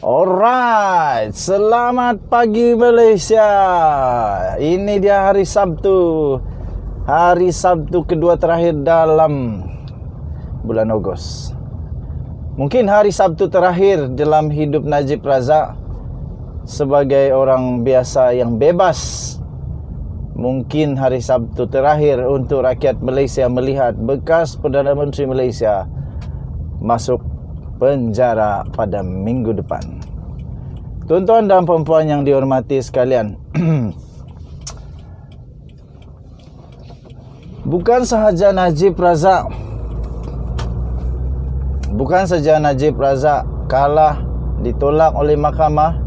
Alright, selamat pagi Malaysia. Ini dia hari Sabtu. Hari Sabtu kedua terakhir dalam bulan Ogos. Mungkin hari Sabtu terakhir dalam hidup Najib Razak sebagai orang biasa yang bebas. Mungkin hari Sabtu terakhir untuk rakyat Malaysia melihat bekas Perdana Menteri Malaysia masuk penjara pada minggu depan. Tuan-tuan dan puan-puan yang dihormati sekalian, bukan sahaja Najib Razak kalah, ditolak oleh mahkamah,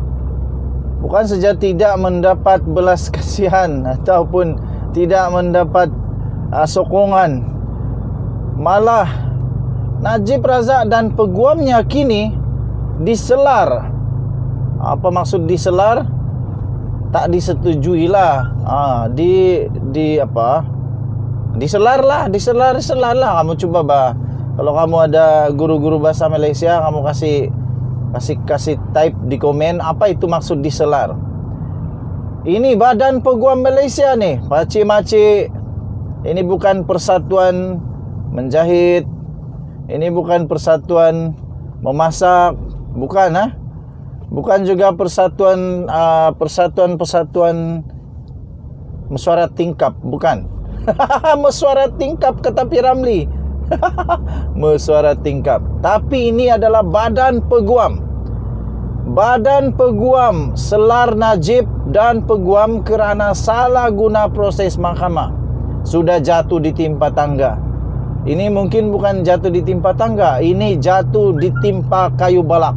bukan saja tidak mendapat belas kasihan ataupun tidak mendapat sokongan, malah Najib Razak dan peguamnya kini diselar. Apa maksud diselar? Tak disetujui lah. Diselar lah. Kamu coba kalau kamu ada guru-guru bahasa Malaysia, kamu kasih type di komen apa itu maksud diselar. Ini Badan Peguam Malaysia nih, pakcik-makcik. Ini bukan persatuan menjahit. Ini bukan persatuan memasak, bukan Bukan juga persatuan mesyuarat tingkap, bukan. Mesyuarat tingkap kata P. Ramlee. Mesyuarat tingkap. Tapi ini adalah Badan Peguam. Badan Peguam selar Najib dan peguam kerana salah guna proses mahkamah. Sudah jatuh ditimpa tangga. Ini mungkin bukan jatuh ditimpa tangga, ini jatuh ditimpa kayu balak.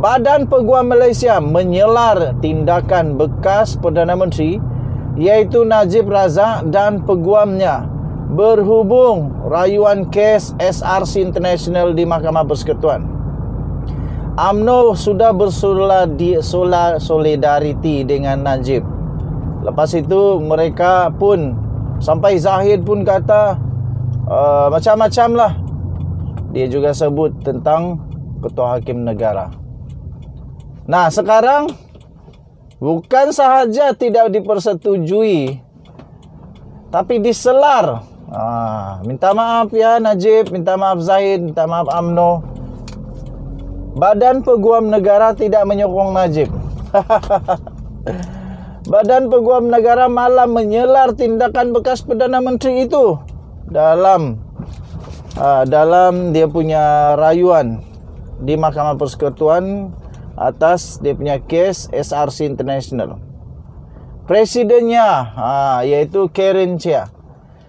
Badan Peguam Malaysia menyelar tindakan bekas Perdana Menteri iaitu Najib Razak dan peguamnya berhubung rayuan kes SRC International di Mahkamah Persekutuan. UMNO sudah bersolidariti dengan Najib. Lepas itu mereka pun, sampai Zahid pun kata macam-macam lah. Dia juga sebut tentang Ketua Hakim Negara. Nah, sekarang bukan sahaja tidak dipersetujui, tapi diselar. Minta maaf ya Najib, minta maaf Zahid, minta maaf UMNO. Badan Peguam Negara tidak menyokong Najib. Badan Peguam Negara malah menyelar tindakan bekas Perdana Menteri itu dalam dia punya rayuan di Mahkamah Persekutuan atas dia punya kes SRC International. Presidennya iaitu Karen Chia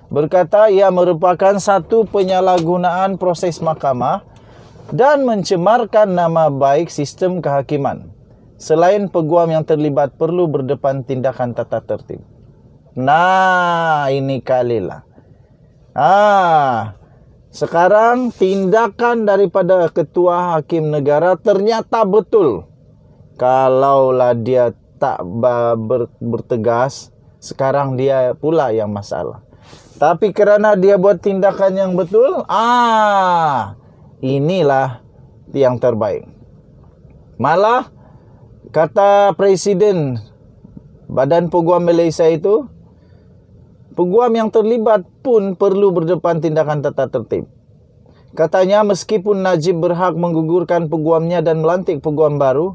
berkata ia merupakan satu penyalahgunaan proses mahkamah dan mencemarkan nama baik sistem kehakiman. Selain peguam yang terlibat perlu berdepan tindakan tata tertib. Nah, ini kalilah. Sekarang tindakan daripada Ketua Hakim Negara ternyata betul. Kalaulah dia tak bertegas, sekarang dia pula yang masalah. Tapi kerana dia buat tindakan yang betul, inilah yang terbaik. Malah kata Presiden Badan Peguam Malaysia itu, peguam yang terlibat pun perlu berdepan tindakan tata tertib. Katanya meskipun Najib berhak menggugurkan peguamnya dan melantik peguam baru,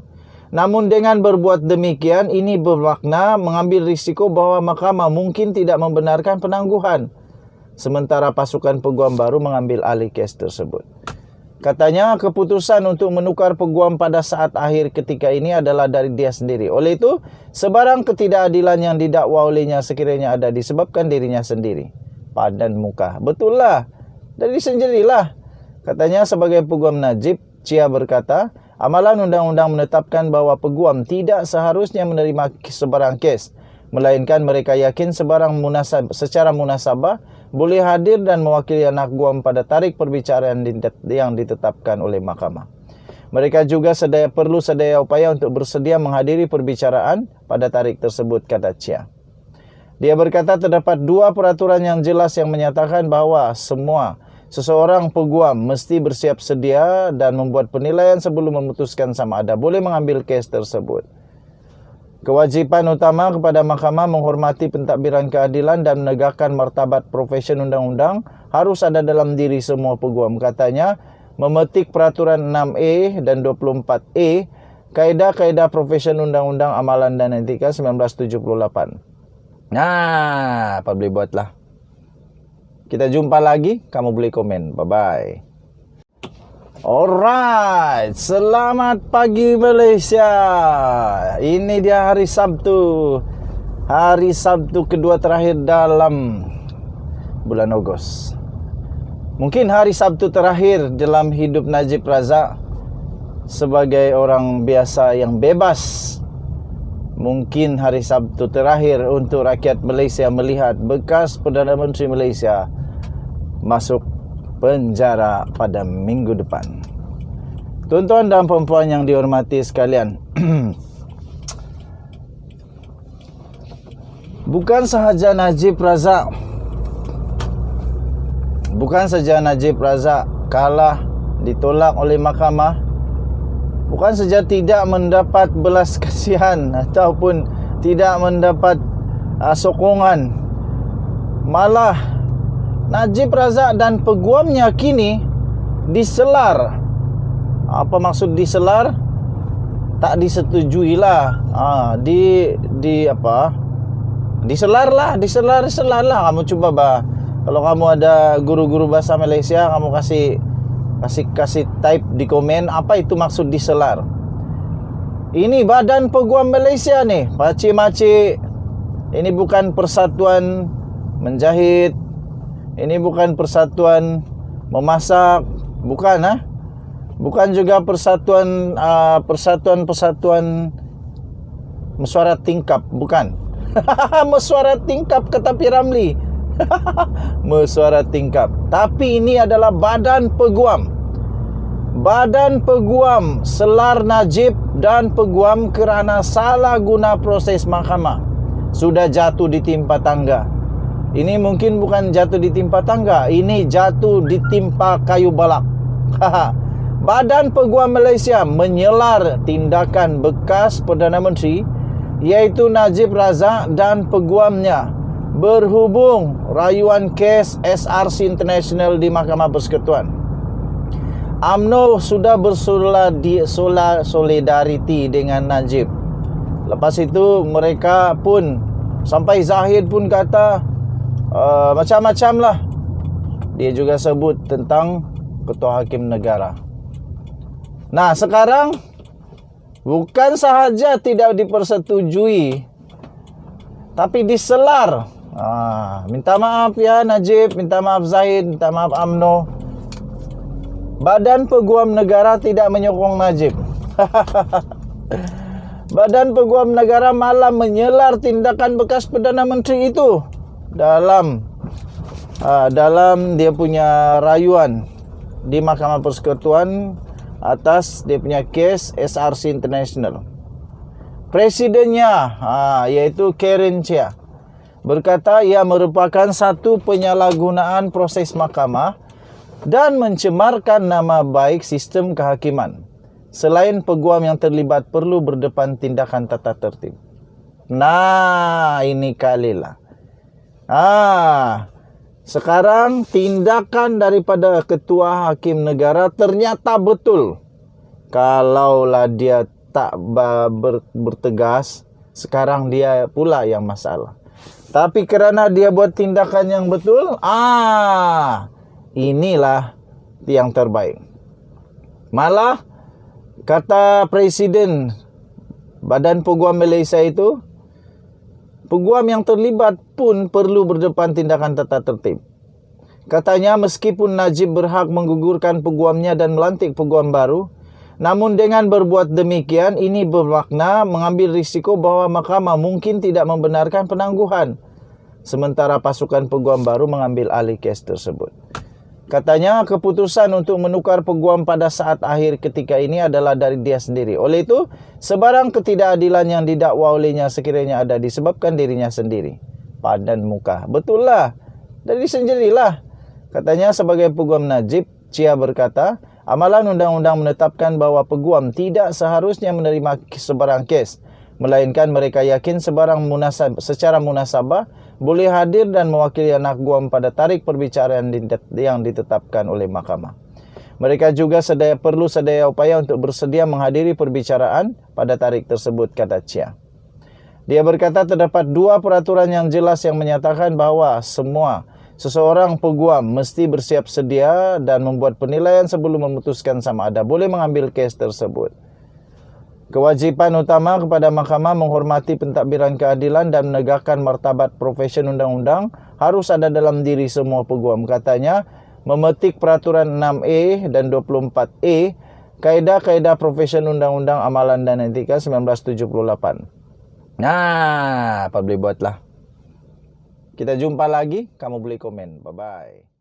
namun dengan berbuat demikian ini bermakna mengambil risiko bahawa mahkamah mungkin tidak membenarkan penangguhan, sementara pasukan peguam baru mengambil alih kes tersebut. Katanya keputusan untuk menukar peguam pada saat akhir ketika ini adalah dari dia sendiri. Oleh itu, sebarang ketidakadilan yang didakwa olehnya sekiranya ada disebabkan dirinya sendiri. Padan muka. Betul lah. Dari sendirilah. Katanya sebagai peguam Najib, Chia berkata, amalan undang-undang menetapkan bahawa peguam tidak seharusnya menerima sebarang kes, melainkan mereka yakin secara munasabah boleh hadir dan mewakili anak guam pada tarikh perbicaraan yang ditetapkan oleh mahkamah. Mereka juga perlu sedaya upaya untuk bersedia menghadiri perbicaraan pada tarikh tersebut, kata Chia. Dia berkata terdapat dua peraturan yang jelas yang menyatakan bahawa semua Seseorang peguam mesti bersiap sedia dan membuat penilaian sebelum memutuskan sama ada boleh mengambil kes tersebut. Kewajipan utama kepada mahkamah menghormati pentadbiran keadilan dan menegakkan martabat profesion undang-undang harus ada dalam diri semua peguam. Katanya, memetik peraturan 6A dan 24A, Kaedah-Kaedah Profesion Undang-Undang Amalan dan Etika 1978. Nah, apa boleh buatlah. Kita jumpa lagi, kamu boleh komen. Bye-bye. Alright, selamat pagi Malaysia. Ini dia hari Sabtu. Hari Sabtu kedua terakhir dalam bulan Ogos. Mungkin hari Sabtu terakhir dalam hidup Najib Razak sebagai orang biasa yang bebas. Mungkin hari Sabtu terakhir untuk rakyat Malaysia melihat bekas Perdana Menteri Malaysia masuk penjara pada minggu depan. Tuan-tuan dan puan-puan yang dihormati sekalian, bukan sahaja Najib Razak kalah, ditolak oleh mahkamah, bukan saja tidak mendapat belas kasihan ataupun tidak mendapat sokongan, malah Najib Razak dan peguamnya kini diselar. Apa maksud diselar? Tak disetujui lah. Diselar lah. Kamu cuba bah. Kalau kamu ada guru-guru bahasa Malaysia, kamu kasih type di komen apa itu maksud diselar. Ini Badan Peguam Malaysia nih, pakcik-makcik. Ini bukan persatuan menjahit. Ini bukan persatuan memasak, bukan Bukan juga persatuan mesyuarat tingkap, bukan. Mesyuarat tingkap kata P. Ramlee. Mesyuarat tingkap. Tapi ini adalah Badan Peguam. Badan Peguam selar Najib dan peguam kerana salah guna proses mahkamah. Sudah jatuh ditimpa tangga. Ini mungkin bukan jatuh ditimpa tangga, ini jatuh ditimpa kayu balak. Badan Peguam Malaysia menyelar tindakan bekas Perdana Menteri iaitu Najib Razak dan peguamnya berhubung rayuan kes SRC International di Mahkamah Persekutuan. UMNO sudah bersolidariti dengan Najib. Lepas itu mereka pun, sampai Zahid pun kata macam-macam lah. Dia juga sebut tentang Ketua Hakim Negara. Nah, sekarang bukan sahaja tidak dipersetujui, tapi diselar. Minta maaf ya Najib, minta maaf Zahid, minta maaf UMNO. Badan Peguam Negara tidak menyokong Najib. Badan Peguam Negara malah menyelar tindakan bekas Perdana Menteri itu dalam dia punya rayuan di Mahkamah Persekutuan atas dia punya kes SRC International. Presidennya iaitu Karen Chia berkata ia merupakan satu penyalahgunaan proses mahkamah dan mencemarkan nama baik sistem kehakiman. Selain peguam yang terlibat perlu berdepan tindakan tata tertib. Nah, ini kalilah. Sekarang tindakan daripada Ketua Hakim Negara ternyata betul. Kalaulah dia tak bertegas, sekarang dia pula yang masalah. Tapi kerana dia buat tindakan yang betul, inilah yang terbaik. Malah kata Presiden Badan Peguam Malaysia itu, peguam yang terlibat pun perlu berdepan tindakan tata tertib. Katanya meskipun Najib berhak menggugurkan peguamnya dan melantik peguam baru, namun dengan berbuat demikian ini bermakna mengambil risiko bahawa mahkamah mungkin tidak membenarkan penangguhan, sementara pasukan peguam baru mengambil alih kes tersebut. Katanya keputusan untuk menukar peguam pada saat akhir ketika ini adalah dari dia sendiri. Oleh itu, sebarang ketidakadilan yang didakwa olehnya sekiranya ada disebabkan dirinya sendiri. Padan muka. Betul lah. Dari sendirilah. Katanya sebagai peguam Najib, Chia berkata, amalan undang-undang menetapkan bahawa peguam tidak seharusnya menerima sebarang kes, melainkan mereka yakin secara munasabah boleh hadir dan mewakili anak guam pada tarikh perbicaraan yang ditetapkan oleh mahkamah. Mereka juga perlu sedaya upaya untuk bersedia menghadiri perbicaraan pada tarikh tersebut, kata Chia. Dia berkata terdapat 2 peraturan yang jelas yang menyatakan bahawa seseorang peguam mesti bersiap sedia dan membuat penilaian sebelum memutuskan sama ada boleh mengambil kes tersebut. Kewajipan utama kepada mahkamah menghormati pentadbiran keadilan dan menegakkan martabat profesion undang-undang harus ada dalam diri semua peguam. Katanya, memetik peraturan 6A dan 24A, Kaedah-Kaedah Profesion Undang-Undang Amalan dan Etika 1978. Nah, apa boleh buatlah. Kita jumpa lagi, kamu boleh komen. Bye-bye.